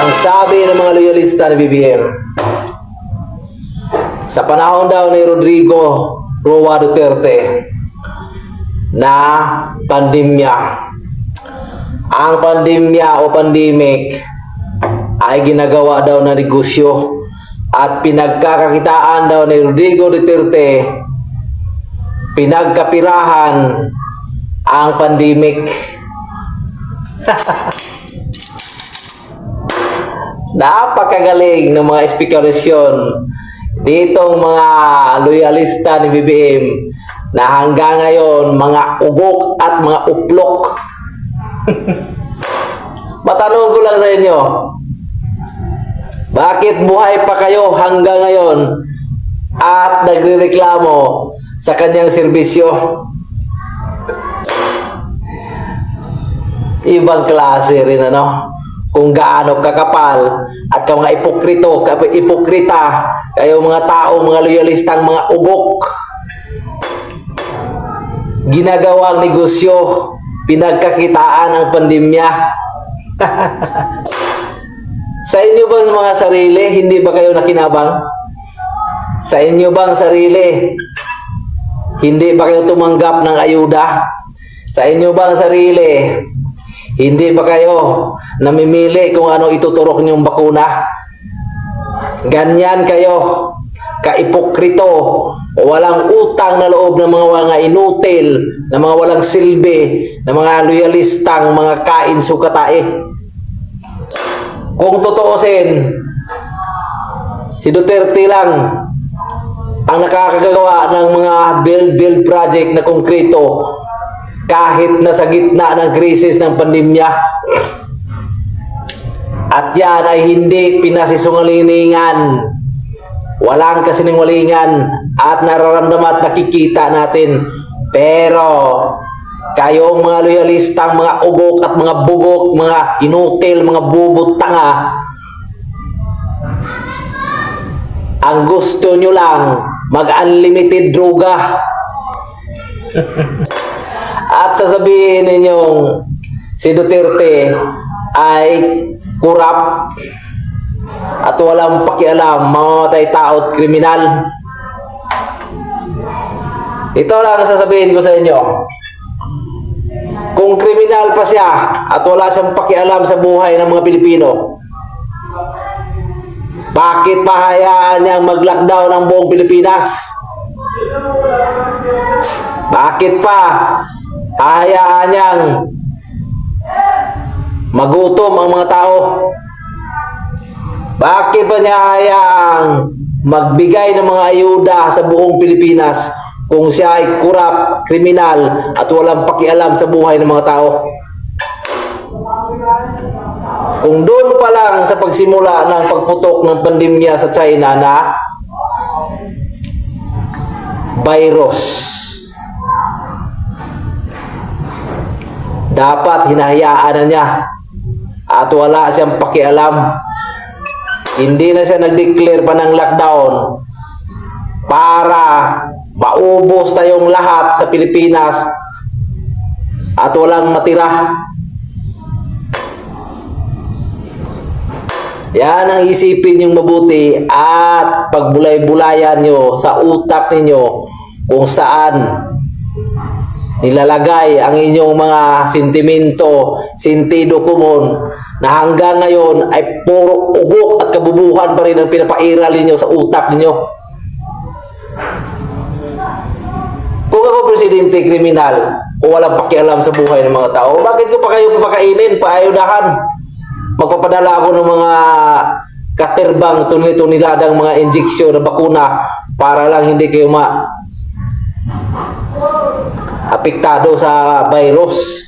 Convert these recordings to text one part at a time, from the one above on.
Ang sabi ng mga loyalista ni BBM, sa panahon daw ni Rodrigo Roa Duterte na pandemya, ang pandemya o pandemic ay ginagawa daw na negosyo at pinagkakakitaan daw ni Rodrigo Duterte, pinagkapirahan ang pandemic. Napakagaling ng mga spekulasyon ditong mga loyalista ni BBM na hanggang ngayon mga ugok at mga uplok. Matanong ko lang sa inyo, bakit buhay pa kayo hanggang ngayon at nagrereklamo sa kanyang serbisyo? Ibang klase rin kung gaano kakapal at ka mga ipokrita kayo mga tao, mga loyalistang mga ugok. Ginagawang negosyo, pinagkakitaan ang pandemya. Sa inyo bang mga sarili, hindi ba kayo nakinabang? Sa inyo bang sarili, hindi ba kayo tumanggap ng ayuda? Sa inyo bang sarili, hindi ba kayo namimili kung ano ituturok niyong bakuna? Ganyan kayo, kaipokrito, walang utang na loob ng mga inutil, na mga walang silbi, na mga loyalistang mga kain sukatae. Kung tutuusin, si Duterte lang ang nakakagawa ng mga build project na konkreto kahit na sa gitna ng krisis ng pandemya. At yan ay hindi pinasisungalingan. Walang kasinungalingan at nararamdaman at nakikita natin. Pero kayong mga loyalistang mga ugok at mga bugok, mga inutil, mga bubot tanga, ang gusto nyo lang mag-unlimited droga. At sasabihin ninyong si Duterte ay kurap at walang pakialam, mamamatay tao at kriminal. Ito lang sasabihin ko sa inyo. Kung kriminal pa siya at wala siyang pakialam sa buhay ng mga Pilipino, bakit pahayaan niyang mag-lockdown ang buong Pilipinas? Bakit pa hahayaan niyang magutom ang mga tao? Bakit pa niya hayaang magbigay ng mga ayuda sa buong Pilipinas kung siya ay kurap, kriminal at walang pakialam sa buhay ng mga tao? Kung doon pa lang sa pagsimula ng pagputok ng pandemya sa China na virus, dapat hinahayaan na niya at wala siyang pakialam. Hindi na siya nag-declare pa ng lockdown para maubos tayong lahat sa Pilipinas at walang matira. Yan ang isipin yung mabuti at pagbulay-bulayan nyo sa utak ninyo kung saan nilalagay ang inyong mga sentimento, sentido komon na hanggang ngayon ay puro ugok at kabubuhan pa rin ang pinapairal ninyo sa utak ninyo. Kung ako presidente kriminal o walang pakialam sa buhay ng mga tao, bakit ko pa kayo papakainin, paayudahan? Magpapadala ako ng mga katerbang tunil-tuniladang mga injeksyon na bakuna para lang hindi kayo apektado sa virus.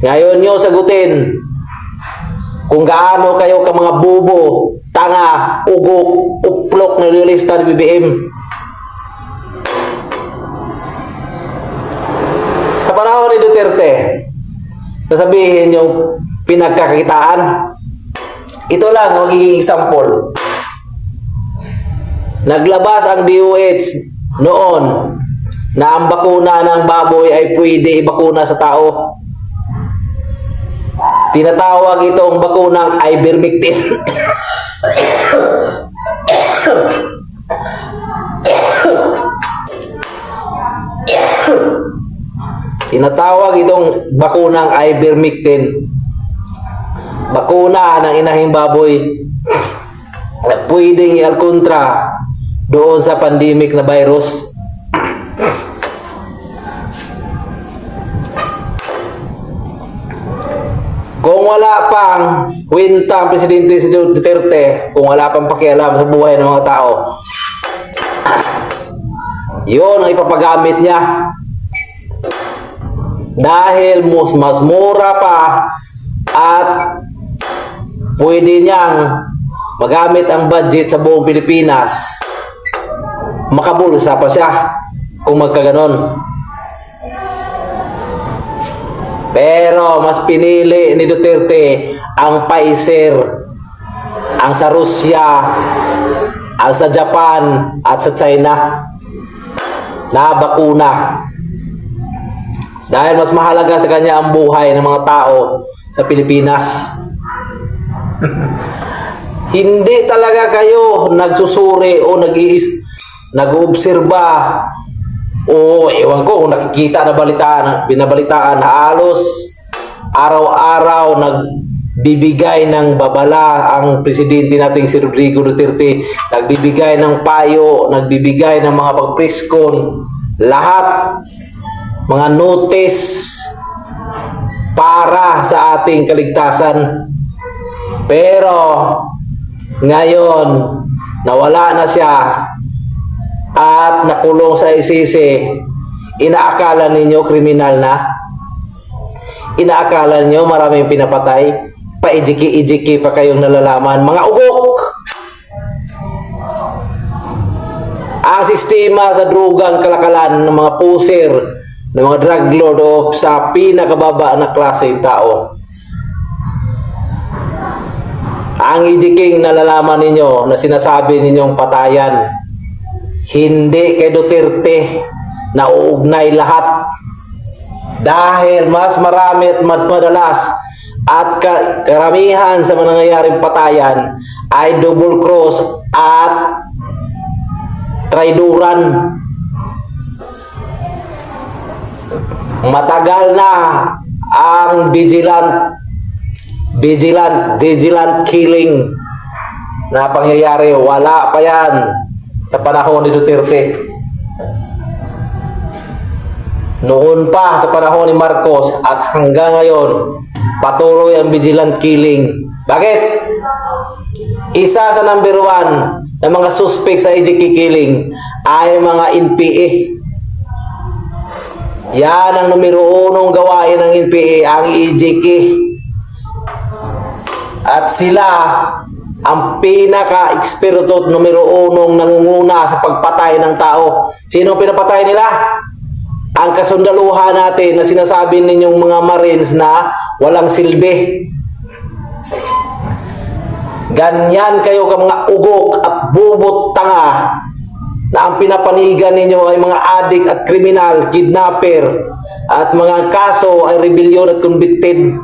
Ngayon nyo sagutin kung gaano kayo ka mga bubo, tanga, ugok, uplok na loyalista ni BBM. Sa panahon ni Duterte, sasabihin yung pinagkakakitaan. Ito lang magiging example. Naglabas ang DOH noon na ang bakuna ng baboy ay pwede ibakuna sa tao. Tinatawag itong bakunang ivermectin. Tinatawag itong bakunang ivermectin. Bakuna ng inahing baboy na pwedeng i-alkontra doon sa pandemic na virus. Kung wala pang kwenta ang Presidente si Duterte, kung wala pang pakialam sa buhay ng mga tao, yun ang ipapagamit niya. Dahil mas mura pa at pwede niyang magamit ang budget sa buong Pilipinas, makabulsa pa siya kung magkaganon. Pero mas pinili ni Duterte ang Pfizer, ang sa Russia, ang sa Japan at sa China na bakuna. Dahil mas mahalaga sa kanya ang buhay ng mga tao sa Pilipinas. Hindi talaga kayo nagsusuri o nag-oobserba o ewan ko kung nakikita na binabalitaan halos araw-araw nagbibigay ng babala ang presidente nating si Rodrigo Duterte, nagbibigay ng payo, nagbibigay ng mga pagpreskon, lahat mga notice para sa ating kaligtasan. Pero ngayon nawala na siya at nakulong sa ICC. Inaakala ninyo kriminal na? Inaakala ninyo maraming pinapatay? Paijiki-ijiki pa kayong nalalaman, mga ugok! Ang sistema sa drugang kalakalan ng mga puser, ng mga drug lord o sa pinakababa na klase tao. Ang ijiking nalalaman ninyo na sinasabi ninyong patayan, hindi kay Duterte na uugnay lahat. Dahil mas marami at mas madalas at karamihan sa mga nangyayaring patayan ay double cross at traiduran. Matagal na ang vigilant killing na pangyayari. Wala pa yan sa panahon ni Duterte. Noon pa sa panahon ni Marcos at hanggang ngayon patuloy ang vigilant killing. Bakit? Isa sa number 1 na mga suspect sa EJK killing ay mga NPA. Yan ang numero 1 gawain ng NPA, ang EJK. At sila ang pinaka-eksperto numero 1 nangunguna sa pagpatay ng tao. Sino pinapatay nila? Ang kasundaluhan natin na sinasabi ninyong mga Marines na walang silbi. Ganyan kayo ka mga ugok at bubot tanga na ang pinapanigan ninyo ay mga adik at kriminal, kidnapper at mga kaso ay rebellion at convicted.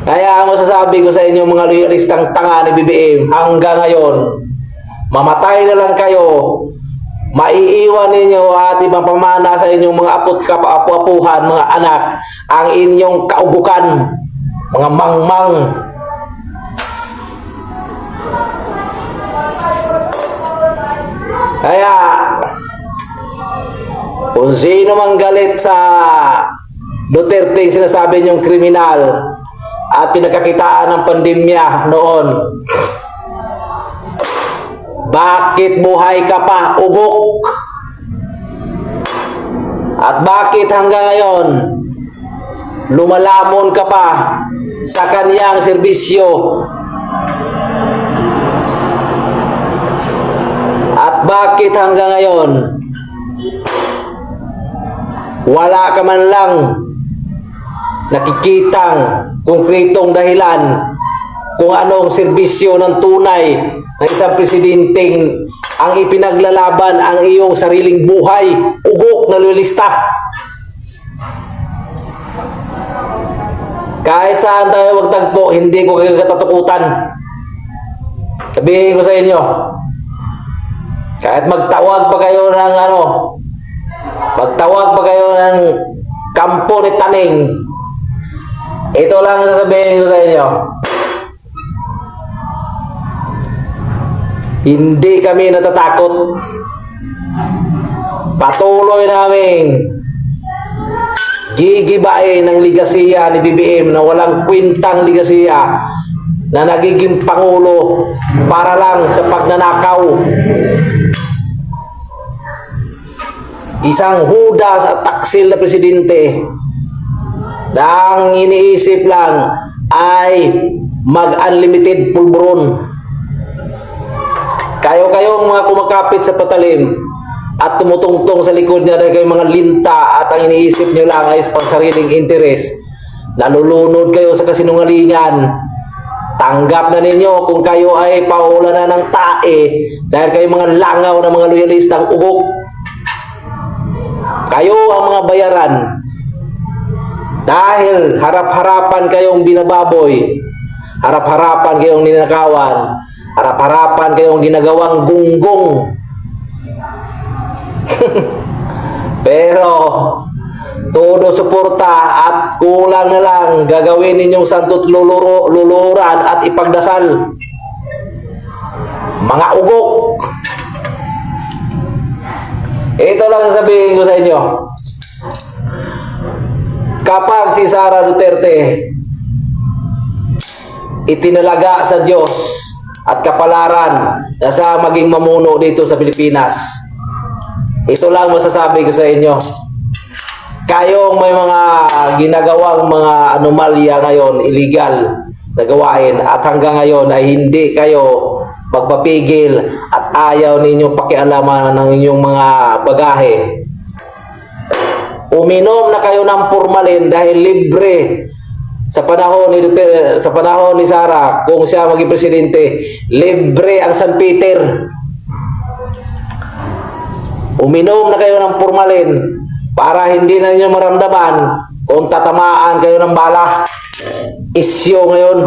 Kaya ang masasabi ko sa inyo mga loyalistang tanga ni BBM, hanggang ngayon mamatay na lang kayo, maiiwan ninyo at ipapamana sa inyong mga apot kapapu-apuhan, mga anak, ang inyong kaubukan, mga mangmang. Kaya kung sino mang galit sa Duterte sinasabi niyong kriminal at pinagkakitaan ng pandemya noon, bakit buhay ka pa, ugok? At bakit hanggang ngayon lumalamon ka pa sa kaniyang serbisyo? At bakit hanggang ngayon wala ka man lang nakikitang konkretong dahilan kung anong serbisyo ng tunay ng isang presidenteng ang ipinaglalaban ang iyong sariling buhay, ugok na loyalista? Kahit saan tayo magtagpo, hindi ko kayo katatakutan. Sabihin ko sa inyo, kahit magtawag pa kayo ng magtawag pa kayo ng kampo ni Taning, ito lang sasabihin ko sa inyo. Hindi kami natatakot. Patuloy namin gigibain ng ligasiya ni BBM na walang kwintang ligasiya na nagiging pangulo para lang sa pagnanakaw. Isang hudas at taksil na presidente na ang iniisip lang ay mag-unlimited pulburon. Kayo-kayong mga kumakapit sa patalim at tumutungtong sa likod niya dahil kayong mga linta at ang iniisip niyo lang ay pang sariling interes. Nalulunod kayo sa kasinungalingan. Tanggap na ninyo kung kayo ay paula na ng tae dahil kayo mga langaw na mga loyalistang ugok. Kayo ang mga bayaran. Dahil harap-harapan kayong binababoy, harap-harapan kayong ninakawan, harap-harapan kayong ginagawang gunggong. Pero todo suporta at kulang na lang gagawin ninyong santot luluran at ipagdasal. Mga ugok. Ito lang sasabihin ko sa inyo. Kapag si Sara Duterte itinalaga sa Diyos at kapalaran na sa maging mamuno dito sa Pilipinas, ito lang masasabi ko sa inyo. Kayong may mga ginagawang mga anomalya ngayon, illegal na gawain, at hanggang ngayon ay hindi kayo magpapigil at ayaw ninyo pakialaman ng inyong mga bagahe. Uminom na kayo ng formalin dahil libre sa panahon ni Duterte, sa panahon ni Sara, kung siya maging presidente, libre ang San Peter. Uminom na kayo ng formalin para hindi na ninyo maramdaman kung tatamaan kayo ng bala. Isyo ngayon.